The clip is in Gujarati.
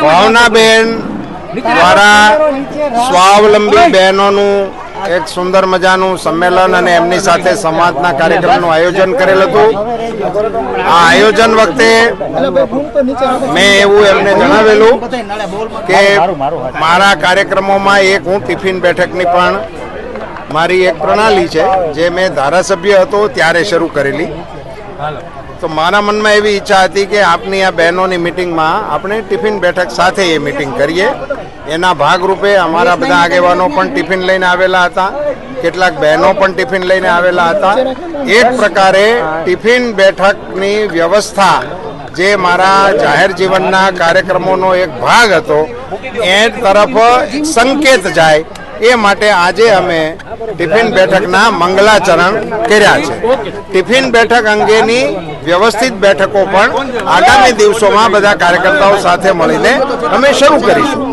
ભાવનાબેન દ્વારા સ્વાવલંબી બહેનોનું એક સુંદર મજાનું સંમેલન અને એમની સાથે સંવાદના કાર્યક્રમનું આયોજન કરેલ હતું. આ આયોજન વખતે મેં એવું એમને જણાવેલું કે મારા કાર્યક્રમોમાં એક હું ટિફિન બેઠકની પણ મારી એક પ્રણાલી છે જે મેં ધારાસભ્ય હતો ત્યારે શરૂ કરેલી. તો મારા મનમાં એવી ઈચ્છા હતી કે આપની આ બહેનોની મિટિંગમાં આપણે ટિફિન બેઠક સાથે એ મિટિંગ કરીએ. એના ભાગરૂપે અમારા બધા આગેવાનો પણ ટિફિન લઈને આવેલા હતા, કેટલાક બહેનો પણ ટિફિન લઈને આવેલા હતા. એક પ્રકારે ટિફિન બેઠકની વ્યવસ્થા જે મારા જાહેર જીવનના કાર્યક્રમોનો એક ભાગ હતો એ તરફ સંકેત જાય એ માટે આજે અમે ટિફિન બેઠકના મંગલાચરણ કર્યા છે. ટિફિન બેઠક અંગેની વ્યવસ્થિત બેઠકો પણ આગામી દિવસોમાં બધા કાર્યકર્તાઓ સાથે મળીને અમે શરૂ કરીશું.